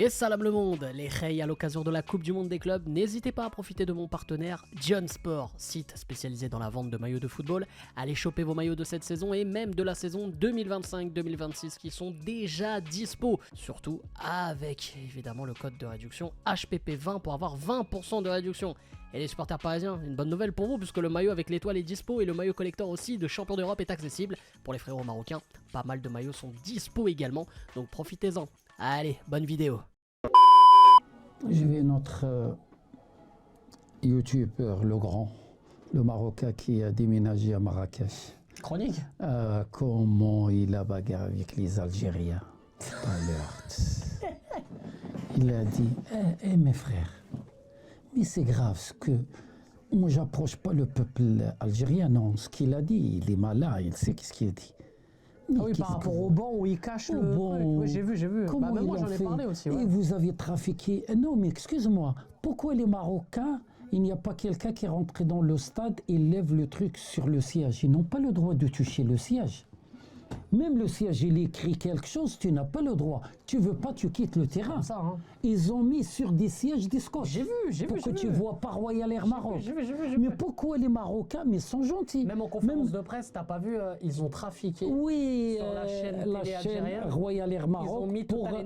Et salam le monde, les Rey à l'occasion de la Coupe du Monde des clubs, n'hésitez pas à profiter de mon partenaire John Sport, site spécialisé dans la vente de maillots de football. Allez choper vos maillots de cette saison et même de la saison 2025-2026 qui sont déjà dispo. Surtout avec évidemment le code de réduction HPP20 pour avoir 20% de réduction. Et les supporters parisiens, une bonne nouvelle pour vous puisque le maillot avec l'étoile est dispo et le maillot collector aussi de champion d'Europe est accessible. Pour les frérots marocains, pas mal de maillots sont dispo également, donc profitez-en. Allez, bonne vidéo. J'ai vu notre youtubeur, le grand, le Marocain qui a déménagé à Marrakech. Chronique. Comment il a bagarré avec les Algériens tout à l'heure. Il a dit, mes frères, mais c'est grave ce que... Moi, j'approche pas le peuple algérien, non. Ce qu'il a dit, il est malin, il sait ce qu'il dit. Ah oui, par rapport au banc où il cache le truc. Oui, j'ai vu. Comment même moi, ils j'en ai fait parlé aussi. Ouais. Et vous avez trafiqué... Non, mais excuse-moi, pourquoi les Marocains, il n'y a pas quelqu'un qui est rentré dans le stade et lève le truc sur le siège? Ils n'ont pas le droit de toucher le siège. Même le siège, il écrit quelque chose, tu n'as pas le droit. Tu veux pas, tu quittes le terrain. Comme ça, hein. Ils ont mis sur des sièges des scotch. J'ai vu. Pour que tu vois pas Royal Air Maroc. J'ai vu. Mais pourquoi les Marocains, mais sont gentils. Même en conférence de presse, t'as pas vu, ils ont trafiqué. Oui, sur la chaîne Royal Air Maroc. Ils ont mis pour Total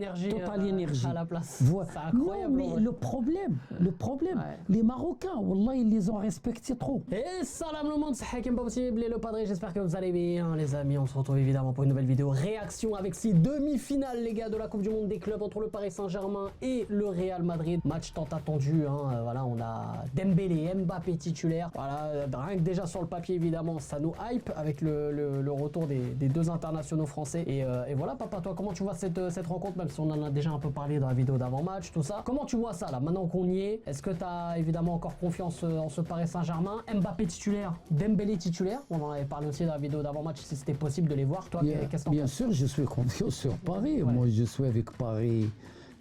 Énergie à la place. Voilà. C'est incroyable. Non, mais le problème, Ouais. les Marocains, wallah, ils les ont respectés trop. Et salam le monde, c'est Hakim Possible et le Padré, j'espère que vous allez bien les amis. On se retrouve évidemment pour une nouvelle vidéo réaction avec ces demi-finales les gars de la Coupe du Monde des clubs entre le Paris Saint-Germain et le Real Madrid. Match tant attendu, hein. Voilà, on a Dembélé, Mbappé titulaire. Voilà, rien que déjà sur le papier évidemment ça nous hype avec le retour des deux internationaux français. Et voilà papa, toi comment tu vois cette rencontre, même si on en a déjà un peu parlé dans la vidéo d'avant-match, tout ça. Comment tu vois ça là, maintenant qu'on y est? Est-ce que tu as évidemment encore confiance en ce Paris Saint-Germain? Mbappé titulaire, Dembélé titulaire, on en avait parlé aussi dans la vidéo d'avant-match si c'était possible de les voir. Toi, qu'est-ce que Bien sûr, je suis confiant sur Paris. Ouais. Moi, je suis avec Paris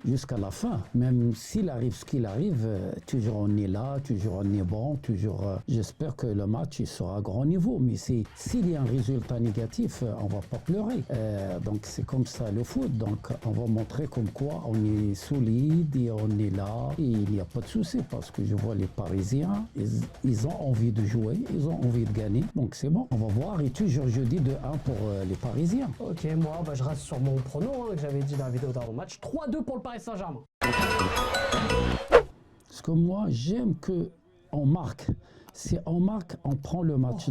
jusqu'à la fin. Même s'il arrive ce qu'il arrive, toujours on est là, toujours on est bon, toujours... j'espère que le match il sera à grand niveau. Mais s'il y a un résultat négatif, on va pas pleurer. Donc c'est comme ça le foot. Donc on va montrer comme quoi on est solide et on est là. Et il n'y a pas de souci parce que je vois les Parisiens, ils ont envie de jouer, ils ont envie de gagner. Donc c'est bon, on va voir. Et toujours jeudi de 1 pour les Parisiens. Ok, moi je reste sur mon prono que j'avais dit dans la vidéo d'avant-match. 3-2 pour le Paris Saint-Germain. Parce que moi, j'aime qu'on marque. Si on marque, on prend le match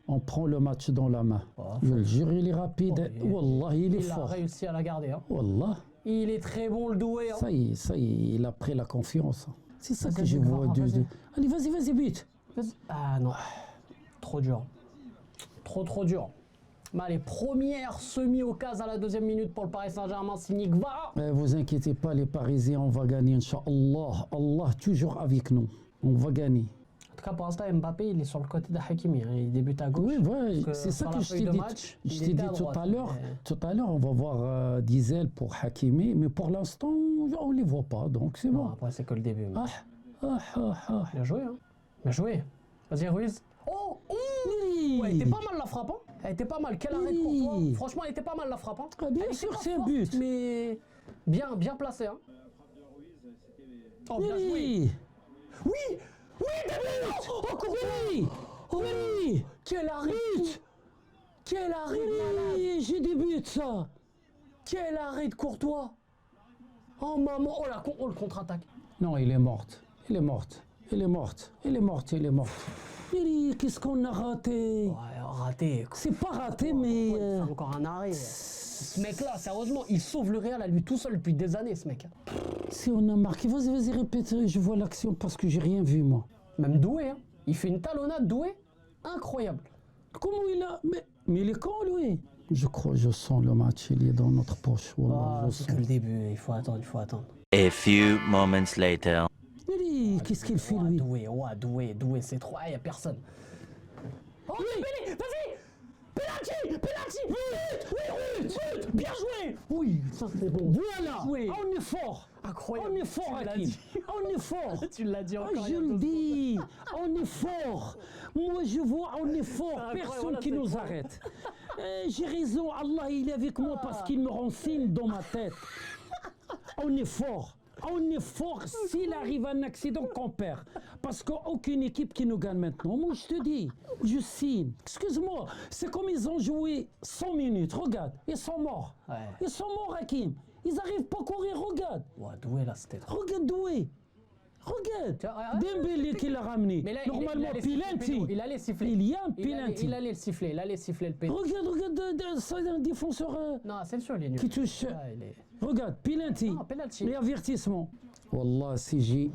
on prend le match dans la main. Je le jure, il est rapide. Wallah, il est fort. Il a réussi à la garder. Hein. Wallah. Il est très bon le doué. Hein. Ça y est, il a pris la confiance. C'est ça que je vas-y, vois. vas-y. Allez, vas-y, but. Ah non, trop dur. Trop dur. Les premières semi-occasions à la deuxième minute pour le Paris Saint-Germain, signé Gvara. Vous inquiétez pas, les Parisiens, on va gagner, Inch'Allah. Allah, toujours avec nous. On va gagner. En tout cas, pour l'instant, Mbappé, il est sur le côté de Hakimi. Hein. Il débute à gauche. Oui, ouais, c'est ça que je t'ai dit. Je t'ai dit tout à l'heure. Tout à l'heure, on va voir Diesel pour Hakimi, mais pour l'instant, on les voit pas, donc c'est bon. Après, c'est que le début. Bien Bien joué, hein. Bien joué. Vas-y, Ruiz. Oh, oui. Elle était pas mal la frappe, hein. Elle était pas mal. Quel arrêt de Courtois. Franchement, elle était pas mal la frappe, hein. Ah, bien sûr, c'est un but. Mais bien placé, hein. Oh, bien joué. Oui, Oh, Courtois. Oui. Quel arrêt. Quel arrêt de malade. Oui, j'ai des buts, ça. Quel arrêt de Courtois. Oh maman, oh le contre-attaque. Non, il est mort. Qu'est-ce qu'on a raté? Ouais, raté. C'est pas raté, mais... C'est encore un arrêt. Ce mec-là, sérieusement, il sauve le Real à lui tout seul depuis des années, ce mec. Si on a marqué, vas-y, répète, je vois l'action parce que j'ai rien vu, moi. Même Doué, hein. Il fait une talonnade, Doué, incroyable. Comment il a... Mais il est con, lui. Je crois, je sens le match, il est dans notre poche. Voilà, C'est que le début, il faut attendre. A few moments later. Qu'est-ce qu'il fait, lui? Doué, c'est trop. Il n'y a personne. Oh, Dembélé, vas-y. Penalty. But. Bien joué. Oui, ça c'est bon. Voilà, on est fort. Incroyable. On est fort, Hakim. On est fort. Tu l'as dit encore. Je le dis, on est fort. Moi, je vois, on est fort. Personne qui nous arrête. J'ai raison, Allah, il est avec moi parce qu'il me renseigne dans ma tête. on est fort. On est fort. S'il arrive un accident, qu'on perd. Parce qu'aucune équipe qui nous gagne maintenant. Moi, je te dis, je signe. Excuse-moi, c'est comme ils ont joué 100 minutes. Regarde, ils sont morts. Ouais. Ils sont morts, Hakim. Ils n'arrivent pas à courir, regarde. Ouais, Doué, là, c'était trop. Regarde Doué. Regarde. Tiens, Dembélé qui l'a ramené. Mais là, Normalement, allait siffler le Pilanti. péno. Il allait siffler. Il y a un Pilanti. Il allait le siffler. Il allait siffler le péno. Regarde, c'est un défenseur Non, c'est sûr, il est nul. qui touche. Ouais, il est... Regarde, Pilanti. Non, penalty. Les avertissements. Wallah, si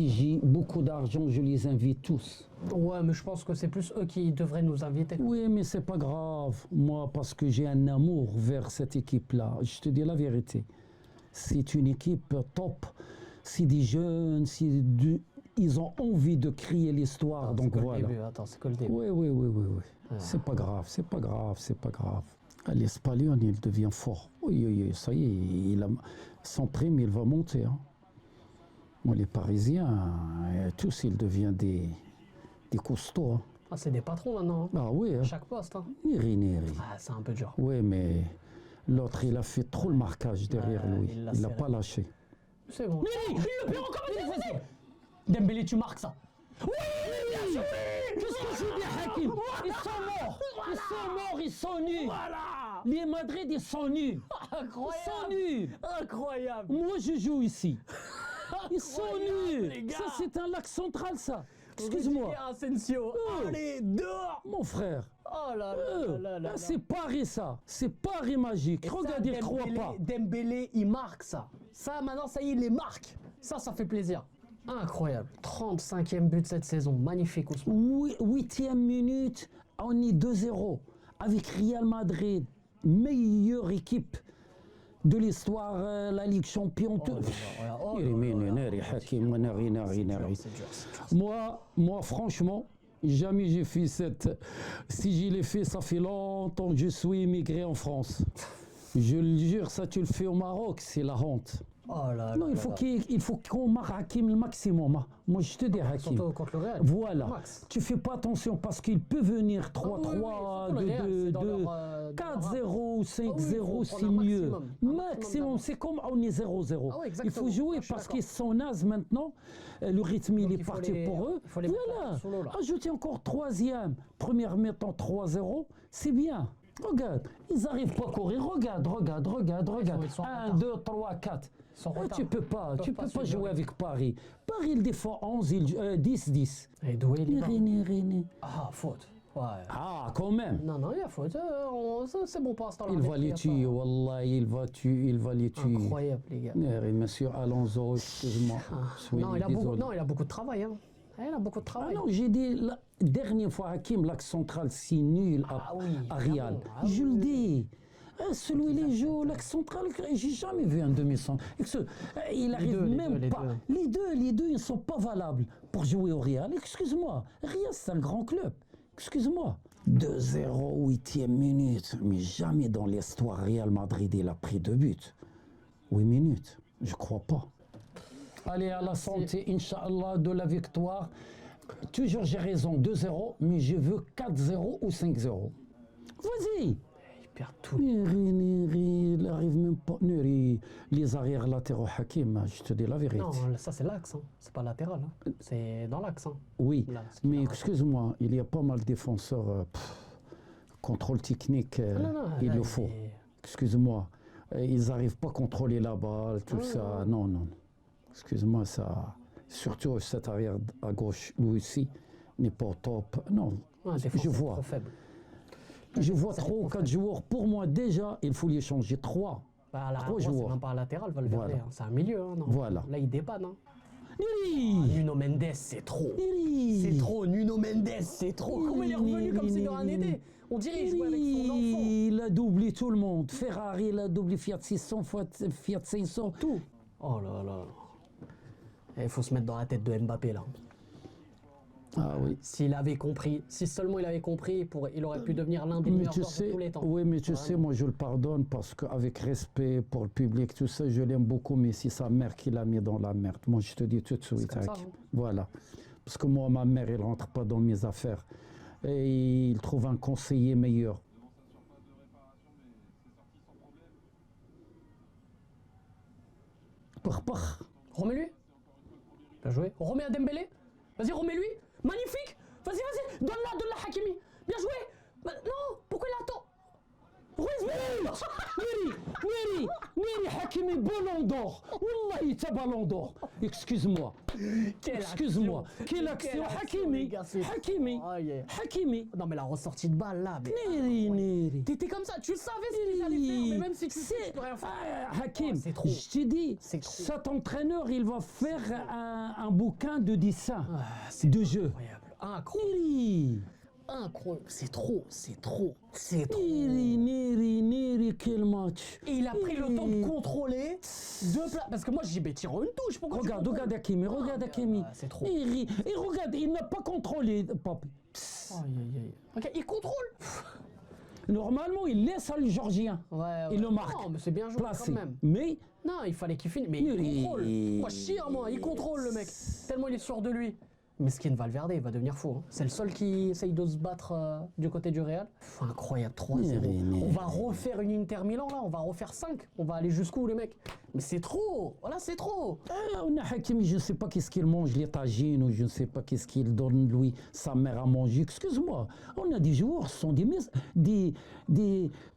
j'ai beaucoup d'argent, je les invite tous. Ouais, mais je pense que c'est plus eux qui devraient nous inviter. Oui, mais c'est pas grave. Moi, parce que j'ai un amour vers cette équipe-là. Je te dis la vérité. C'est une équipe top. C'est des jeunes, ils ont envie de crier l'histoire. Donc voilà. Attends, c'est que le début. Oui. C'est pas grave, c'est pas grave. L'Espagnol, il devient fort. Oui, ça y est, son prime, il va monter. Hein. Moi, les Parisiens, tous, ils deviennent des costauds. Hein. Ah, c'est des patrons maintenant. Hein. Ah oui, hein. Chaque poste. Hein. Neri. Ah, c'est un peu dur. Oui, mais l'autre, il a fait trop le marquage derrière lui. il l'a Il l'a serré. pas lâché. C'est bon. Il le perd encore Dembélé. Dembélé, tu marques ça. Oui, bien joué. Qu'est-ce que je dis, Hakim? Ils sont nuls. Voilà. Les Madrid, ils sont nuls. Incroyable. Ils sont nuls. Incroyable. Moi, je joue ici. Ils sont Incroyable, les nuls. gars. Ça, c'est un lac central, ça. Excuse-moi. Rudiger Asensio. Allez, dehors. Mon frère. Oh là là là. C'est Paris, ça. C'est Paris magique. Et Regarde, ça, il ne croit pas. Dembélé, il marque ça. Ça, maintenant, ça y est, il les marque. Ça fait plaisir. Incroyable. 35e but cette saison. Magnifique, Ousmane. Oui, 8e minute, on est 2-0. Avec Real Madrid, meilleure équipe de l'histoire, la Ligue Champion. Moi, franchement, jamais j'ai fait cette. Si je l'ai fait, ça fait longtemps que je suis immigré en France. Je le jure, ça tu le fais au Maroc, c'est la honte. Oh là Non, là il faut qu'on marque Hakim le maximum. Hein. Moi, je te dis Hakim. Surtout contre le Real. Voilà. Max. Tu fais pas attention parce qu'il peut venir 3-3, surtout le Real, c'est dans 2-2, leur, 4-0, 5-0, faut c'est prendre un mieux. maximum. Un maximum Maximum, c'est comme on est 0-0. Ah oui, Il exactement. faut jouer Je suis parce d'accord. qu'ils sont nazes maintenant. Le rythme, il est il faut parti les- pour eux. il faut les mettre Voilà. sous l'eau, là. Ajoutez encore troisième. Première mi-temps 3-0, c'est bien. Regarde, ils n'arrivent pas à courir. Regarde. Ils sont en 1, retard. 2, 3, 4. sont en Ah, retard. tu peux pas, Ils tu peuvent peux pas pas suivre. jouer avec Paris. Paris, il défend 11, 10. Et Doué, il est Rini. Ah, faute. Ouais. Ah, quand même. Non, il y a faute. C'est bon pour l'instant. Il va les tuer, Wallah, il va les tuer. Incroyable, les gars. Monsieur Alonso, excuse-moi. Soyez Non, il a désolé. beaucoup de travail. Hein. Il a beaucoup de Ah travail. non, j'ai dit la dernière fois, Hakim, l'axe central, c'est nul Ah oui, à Real. ah bon, ah Je oui, le oui. dis. Celui les joue, l'axe central, j'ai jamais vu un demi-centre. Il arrive même pas. Les deux, ils ne sont pas valables pour jouer au Real. Excuse-moi, Real, c'est un grand club. Excuse-moi. 2-0, 8e minute. Mais jamais dans l'histoire Real Madrid, il a pris 2 buts. 8 minutes. Je crois pas. Allez, à la santé, Inch'Allah, de la victoire. Toujours, j'ai raison, 2-0, mais je veux 4-0 ou 5-0. Vas-y. Il perd tout. Neri, il arrive même pas. Neri, les arrières latéraux Hakim, je te dis la vérité. Non, ça c'est l'axe. Hein. C'est pas latéral. Hein. C'est dans l'axe. Hein. Oui, Là, ce qu'il mais a- excuse-moi, il y a pas mal de défenseurs. Contrôle technique, Non, il là, le faut. Excuse-moi, ils n'arrivent pas à contrôler la balle, tout ça. Non. Excuse-moi, ça. Surtout cet arrière à gauche, lui aussi, n'est pas au top. Non, Ouais, des fois, je c'est vois. trop faible. Je vois Ça 3 ou dépend. 4 joueurs. Pour moi, déjà, il faut les changer. 3. Bah, là, 3 moi, c'est joueurs. même pas un latéral, Valverde. Voilà. Hein. C'est un milieu. Hein, non. Voilà. Là, il dépanne. Hein. Neri, Nuno Mendes, c'est trop. Neri. C'est trop. Nuno Mendes, c'est trop. Comment il est revenu comme s'il de rien n'était? On dirait qu'il jouait avec son enfant. Il a doublé tout le monde. Ferrari, il a doublé Fiat 600, Fiat 500. Tout. Oh là là. Il faut se mettre dans la tête de Mbappé là. Ah oui. S'il avait compris, si seulement il avait compris, il aurait pu devenir l'un des meilleurs joueurs de tous les temps. oui, mais tu sais, moi je le pardonne parce qu'avec respect pour le public, tout ça, je l'aime beaucoup, mais c'est sa mère qui l'a mis dans la merde. Moi je te dis tout de suite. comme ça, Hakim. hein. Voilà. Parce que moi, ma mère, elle rentre pas dans mes affaires. Et il trouve un conseiller meilleur. Remets-lui. Bien joué. Remets à Dembélé. Vas-y, remets-lui. Magnifique. Vas-y. Donne-la, Hakimi. Bien joué. Non, pourquoi il attend? Neri, Hakimi, ballon d'or. Wallahi, t'as ballon d'or. Excuse-moi. Excuse-moi. Quelle action, Hakimi. Hakimi. Non, mais la ressortie de balle là. Neri. T'étais comme ça, tu savais ce qu'il allait faire, mais même si tu sais, tu peux rien faire. Hakim, c'est trop. je t'ai dit, C'est trop. cet entraîneur, il va faire un bouquin de dessin, de jeu. Incroyable. Neri. Incroyable. C'est trop. Neri, quel match. Et il a pris le temps de contrôler deux plats. Parce que moi, j'ai dit, tire une touche. Pourquoi Regarde Hakimi, c'est trop. Neri. Et regarde, il n'a pas contrôlé, papi. Aïe. Ok, il contrôle. Normalement, il laisse le Georgien. Ouais. Il le marque. Non, mais c'est bien joué Placé. quand même. Mais Non, il fallait qu'il finisse. Mais il contrôle. Moi, chire, moi. Il contrôle, le mec. Tellement il est sûr de lui. Meskin Valverde, il va devenir fou. Hein. C'est le seul qui essaye de se battre du côté du Real. Incroyable, 3-0. On va refaire une Inter Milan, là. On va refaire 5. On va aller jusqu'où, les mecs? Mais c'est trop. Voilà, c'est trop. on a Hakimi, je ne sais pas qu'est-ce qu'il mange, les tagines, ou je ne sais pas qu'est-ce qu'il donne, lui, sa mère à manger. Excuse-moi, on a des joueurs, ce sont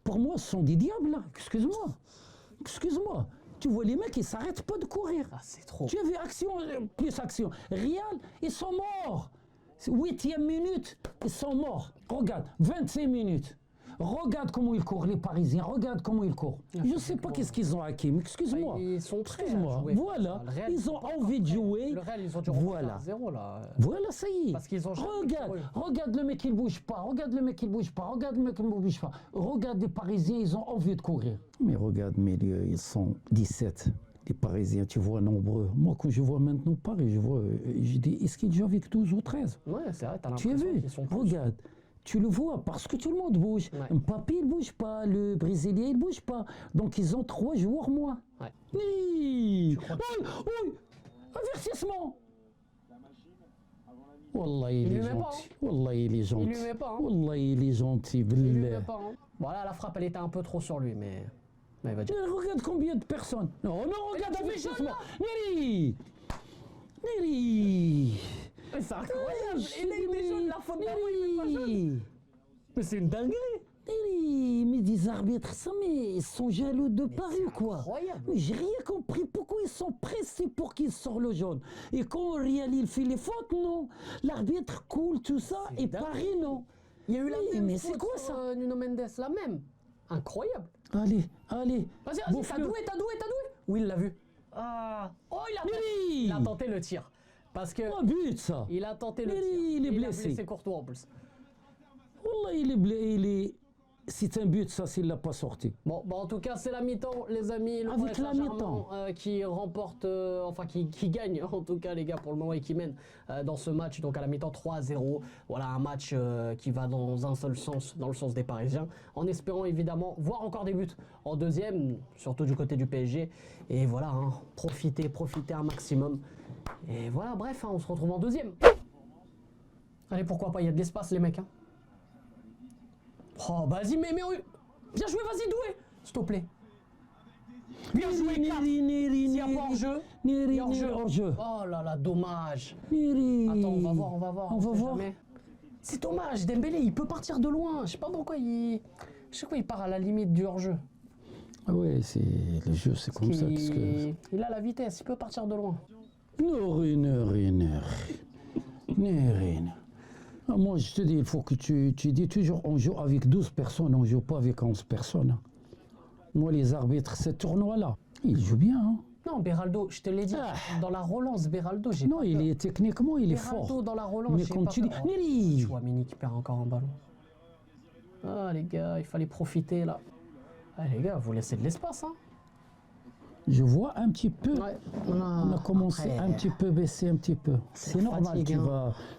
pour moi, ce sont des diables, là. Excuse-moi. Tu vois les mecs, ils s'arrêtent pas de courir. Ah, c'est trop. Tu as vu action, plus action. Real, ils sont morts. 8e minute, ils sont morts. Regarde, 25 minutes. Regarde comment ils courent, les Parisiens. Regarde comment ils courent. Je ne sais pas qu'est-ce qu'ils ont, Hakim. Excuse-moi. Ils sont prêts. Voilà. Ils ont envie de jouer. Le Real, ils ont dû voilà. 0 là. Voilà, ça y est. Parce qu'ils ont regarde le mec, il bouge pas. Regarde le mec, il bouge pas. Regarde les Parisiens, ils ont envie de courir. Mais regarde, milieu, ils sont 17. Les Parisiens, tu vois, nombreux. Moi, quand je vois maintenant Paris, je dis, est-ce qu'ils jouent avec 12 ou 13? Ouais, c'est vrai, t'as Tu as l'impression vu? qu'ils sont plus. Regarde. Tu le vois parce que tout le monde bouge. Ouais. Mbappé, il bouge pas. Le Brésilien, il bouge pas. Donc, ils ont 3 joueurs moins. Ouais. Oui. Avertissement. Wallah, il est gentil. Wallah, il est gentil. Il lui met pas. Hein. Wallah, il est gentil. Il lui met pas. Hein. Voilà, la frappe, elle était un peu trop sur lui, mais il va dire. Regarde combien de personnes. Non, regarde avertissement. Neri. Mais c'est incroyable. Et là, il met jaune, la faute d'avant, il met pas jaune. Mais c'est une dinguerie. Mais des arbitres, ça, mais ils sont jaloux de Paris, quoi. Incroyable. Mais j'ai rien compris pourquoi ils sont pressés pour qu'ils sortent le jaune. Et quand Real il fait les fautes, non. L'arbitre coule tout ça et Paris, non. Il y a eu la même mais faute c'est quoi sur, ça? Nuno Mendes, la même. Incroyable. Allez. Vas-y, t'as doué. Oui, il l'a vu. Ah. Oh, il a tenté le tir. Parce que. Un but, ça. Il a tenté le tir. Il est blessé. Il a blessé Courtois en plus. Wallah, il est. C'est un but, ça, s'il ne l'a pas sorti. Bon, en tout cas, c'est la mi-temps, les amis. Le Avec la mi-temps. Qui remporte, qui gagne, en tout cas, les gars, pour le moment, et qui mène dans ce match. Donc, à la mi-temps, 3-0. Voilà, un match qui va dans un seul sens, dans le sens des Parisiens. En espérant, évidemment, voir encore des buts en deuxième, surtout du côté du PSG. Et voilà, hein, profiter un maximum. Et voilà, bref, hein, on se retrouve en deuxième. Allez, pourquoi pas, il y a de l'espace, les mecs. Hein. Oh, vas-y, mais bien joué, vas-y, doué, s'il te plaît. Bien joué, s'il n'y a pas hors-jeu. Oh là là, dommage. Attends, on va voir. C'est dommage, Dembélé, il peut partir de loin. Je sais pas pourquoi il part à la limite du hors-jeu. Ah ouais, le jeu, c'est comme ça. Parce que... Il a la vitesse, il peut partir de loin. Moi, je te dis, il faut que tu dis toujours, on joue avec 12 personnes, on ne joue pas avec 11 personnes. Moi, les arbitres, ce tournoi-là, ils jouent bien. Hein. Non, Beraldo, je te l'ai dit, dans la relance, Beraldo, j'ai pas peur. Non, techniquement, il est fort. Beraldo, dans la relance, mais quand tu dis... Chouamini qui perd encore un ballon. Ah, les gars, il fallait profiter, là. Ah, les gars, vous laissez de l'espace, hein. Je vois un petit peu, ouais. On a commencé un petit peu, baisser un petit peu. C'est normal,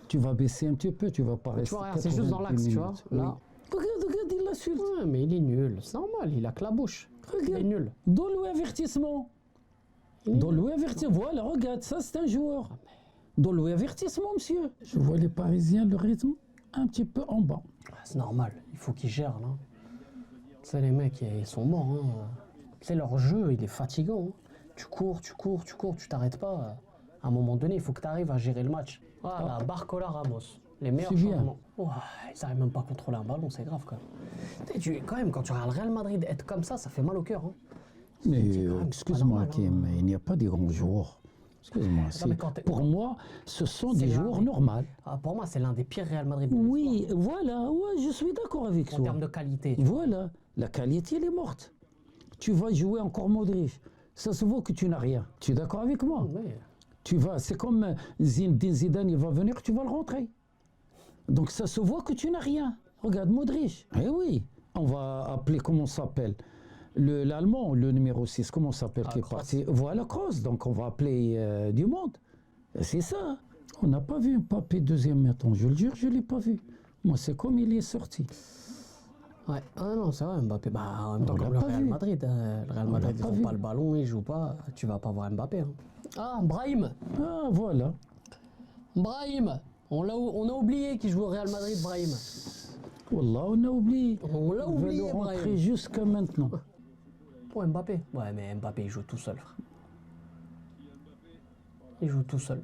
tu vas baisser un petit peu, tu vas pas rester. C'est juste dans l'axe, tu vois. Là. Regarde, il l'insulte. Ouais, mais il est nul, c'est normal, il a que la bouche. Regarde. Il est nul. Donne-lui avertissement. Voilà, regarde, ça c'est un joueur. Donne-lui avertissement, monsieur. Je vois les Parisiens, le rythme, un petit peu en bas. C'est normal, il faut qu'ils gèrent, là. Tu sais, les mecs, ils sont morts, hein. C'est leur jeu, il est fatigant. Hein. tu cours, tu t'arrêtes pas. À un moment donné, il faut que tu arrives à gérer le match. Voilà, Barcola, Ramos, les meilleurs changements. Oh, ils n'arrivent même pas à contrôler un ballon, c'est grave quand même. Quand même, quand tu regardes le Real Madrid être comme ça fait mal au cœur. Hein. Mais excuse-moi, Kim, il n'y a pas des grands joueurs. Excuse-moi, pour moi, ce sont des joueurs normaux. Ah, pour moi, c'est l'un des pires Real Madrid. Oui, voilà, ouais, je suis d'accord avec toi. En termes de qualité. Voilà, la qualité, elle est morte. Tu vas jouer encore Modric. Ça se voit que tu n'as rien. Tu es d'accord avec moi? Oui. Tu vas, c'est comme Zinedine Zidane, il va venir, tu vas le rentrer. Donc ça se voit que tu n'as rien. Regarde Modric. Eh oui, on va appeler, comment ça s'appelle? L'Allemand, le numéro 6, comment ça s'appelle qui est parti? Voilà, Kroos. Donc on va appeler du monde. C'est ça. On n'a pas vu Mbappé deuxième mi-temps. Je le jure, je ne l'ai pas vu. Moi, c'est comme il est sorti. Ouais, ah non, c'est vrai, Mbappé. Bah, en même temps, comme le Real Madrid. Le Real Madrid, ils n'ont pas le ballon, ils ne jouent pas. Tu ne vas pas voir Mbappé. Hein. Ah, Brahim. Ah, voilà. Brahim. On a oublié qu'il joue au Real Madrid, Brahim. Wallah, on a oublié. On l'a oublié, Brahim. On va le rentrer Brahim. Jusqu'à maintenant. Pour Mbappé. Ouais, mais Mbappé, il joue tout seul, frère. Il joue tout seul.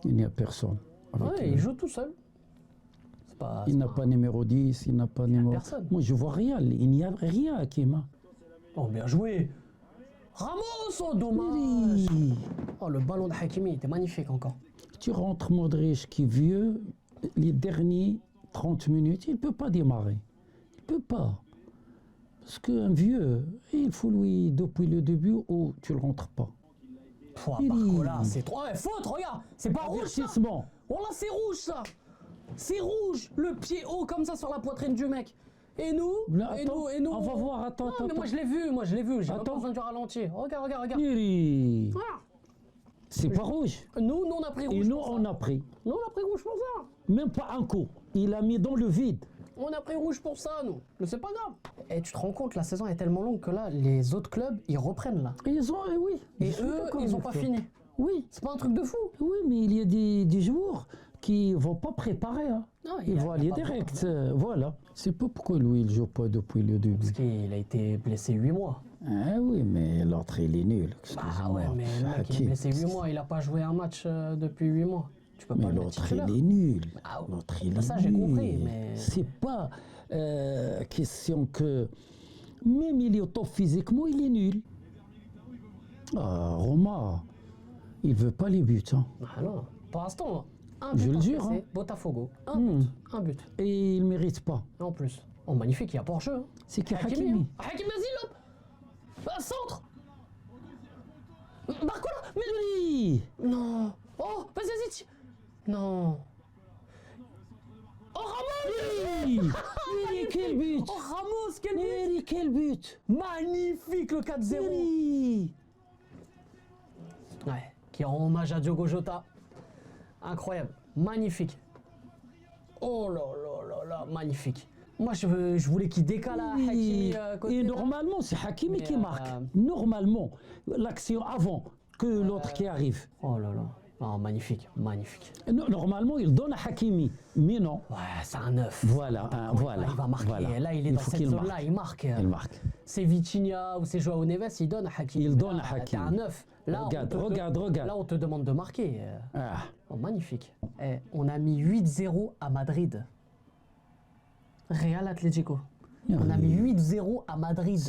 Il n'y a personne. Ouais, il joue tout seul. Il n'a pas numéro 10, il n'a pas numéro... Personne. Moi, je vois rien. Il n'y a rien, Hakim. Oh, bien joué. Ramos, oh, dommage. Oui. Oh, le ballon de Hakimi était magnifique encore. Tu rentres Modric qui est vieux, les derniers 30 minutes, il ne peut pas démarrer. Il ne peut pas. Parce qu'un vieux, il faut lui, depuis le début, ou tu ne le rentres pas. Barcola, c'est trop. Ouais, faute, regarde. C'est pas rouge, ça. Oh là, c'est rouge, ça. C'est rouge. Le pied haut comme ça sur la poitrine du mec. Et nous, là, nous, on va voir, attends. Mais moi, je l'ai vu, j'ai pas besoin du ralenti. Regarde. Ah. C'est pas rouge. Nous, on a pris rouge. Et nous, on a pris. Nous, on a pris rouge pour ça. Même pas un coup. Il a mis dans le vide. On a pris rouge pour ça, nous. Mais c'est pas grave. Et tu te rends compte, la saison est tellement longue que là, les autres clubs, ils reprennent là. Ils ont, oui. Et eux, ils ont pas fini. Oui. C'est pas un truc de fou. Oui, mais il y a des joueurs qui ne vont pas préparer. Hein. Non, ils vont aller direct. Voilà. C'est pas pourquoi lui, il ne joue pas depuis le début. Parce qu'il a été blessé 8 mois. Ah oui, mais l'autre, il est nul. Ah ouais, mais le mec, il est blessé 8 mois. Il n'a pas joué un match depuis 8 mois. Tu peux pas le mettre titulaire. Il est nul. L'autre, il est nul. Ça, j'ai compris, mais... C'est pas question que... Même il est au top physiquement, il est nul. Roma, il veut pas les buts. Hein. Ah non. Pour l'instant, un but. Je le jure. Hein. Botafogo. Un but. Et il ne mérite pas. En plus. Oh, magnifique, il y a pas jeu. Hein. C'est qui Hakimi. Hakimi, vas-y, hop. Centre. Barcola. Mais oui. Non. Oh, vas-y. Non. Oh, Ramos. Oui. Quel but. Oh, Ramos, quel but. Magnifique, le 4-0. Oui. Ouais, qui rend hommage à Diogo Jota. Incroyable, magnifique. Oh là, magnifique. Moi, je voulais qu'il décale à Hakimi. Et normalement, c'est Hakimi qui marque. Normalement, l'action avant que l'autre qui arrive. Oh là là. Oh, magnifique. Normalement, il donne à Hakimi, mais non. Ouais, c'est un 9. Voilà. Il va marquer. Voilà. Là, il est dans cette zone-là, il marque. Il marque. C'est Vitinha ou c'est Joao Neves, il donne à Hakimi. Il donne à Hakimi. T'es un 9. Là, regarde. Là, on te demande de marquer. Oh, magnifique. On a mis 8-0 à Madrid. Real Atlético. On a mis 8-0 à Madrid.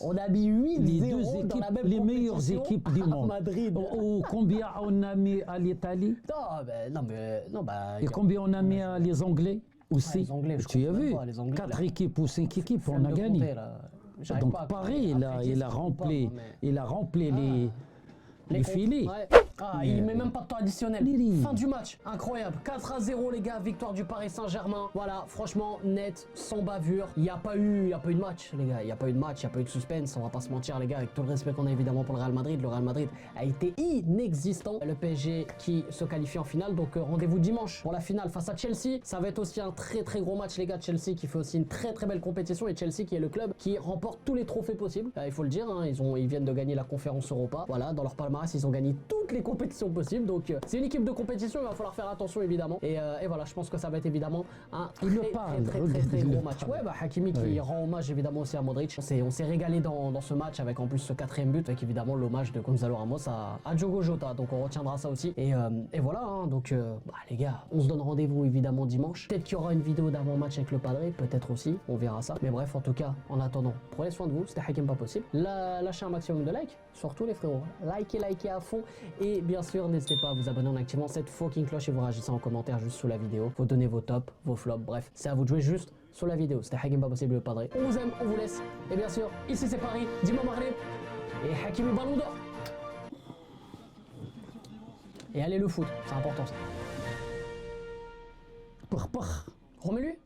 On a mis 8-0 les deux équipes, les meilleures équipes du monde. Madrid. Ou combien on a mis à l'Italie? Non, et combien on a mis à les Anglais aussi? Les Anglais, tu as vu? 4 équipes ou 5 équipes, on a gagné. Donc pareil, là, il a rempli les filets. Il met même pas de temps additionnel. Fin du match, incroyable. 4-0 les gars, victoire du Paris Saint-Germain. Voilà, franchement, net, sans bavure. Il n'y a pas eu de match les gars, il n'y a pas eu de match, il n'y a pas eu de suspense, on va pas se mentir les gars, avec tout le respect qu'on a évidemment pour le Real Madrid. Le Real Madrid a été inexistant. Le PSG qui se qualifie en finale, donc rendez-vous dimanche pour la finale face à Chelsea. Ça va être aussi un très gros match les gars. Chelsea qui fait aussi une très belle compétition et Chelsea qui est le club qui remporte tous les trophées possibles. Il faut le dire, hein, ils viennent de gagner la conférence Europa. Voilà, dans leur palmarès, ils ont gagné toutes les compétitions possibles. Donc c'est une équipe de compétition, il va falloir faire attention évidemment. Et voilà, je pense que ça va être évidemment un très gros match. Ouais, bah Hakimi qui rend hommage évidemment aussi à Modric. On s'est régalé dans ce match avec en plus ce 4e but, avec évidemment l'hommage de Gonzalo Ramos à Diogo Jota. Donc on retiendra ça aussi. Et voilà, hein, donc les gars, on se donne rendez-vous évidemment dimanche. Peut-être qu'il y aura une vidéo d'avant-match avec le Padre, peut-être aussi, on verra ça. Mais bref, en tout cas, en attendant, prenez soin de vous, c'était Hakim Pas Possible. Lâchez un maximum de likes, surtout les frérots. Likez à fond. Et bien sûr, n'hésitez pas à vous abonner en activant cette fucking cloche et vous réagissez en commentaire juste sous la vidéo. Vous donnez vos tops, vos flops, bref, c'est à vous de jouer juste sur la vidéo. C'était Hakim Pas Possible le Padre. On vous aime, on vous laisse. Et bien sûr, ici c'est Paris, Dima Maghreb et Hakimi Ballon d'Or. Et allez le foot, c'est important ça. Remets-lui.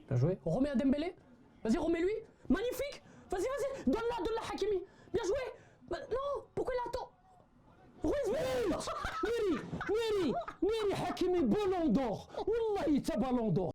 Bien joué. On remet à Dembélé. Vas-y, remets-lui. Magnifique. Vas-y. Donne-la, Hakimi. Bien joué. Non, pourquoi il attend? ويري Hakimi Ballon d'Or. والله تا Ballon d'Or.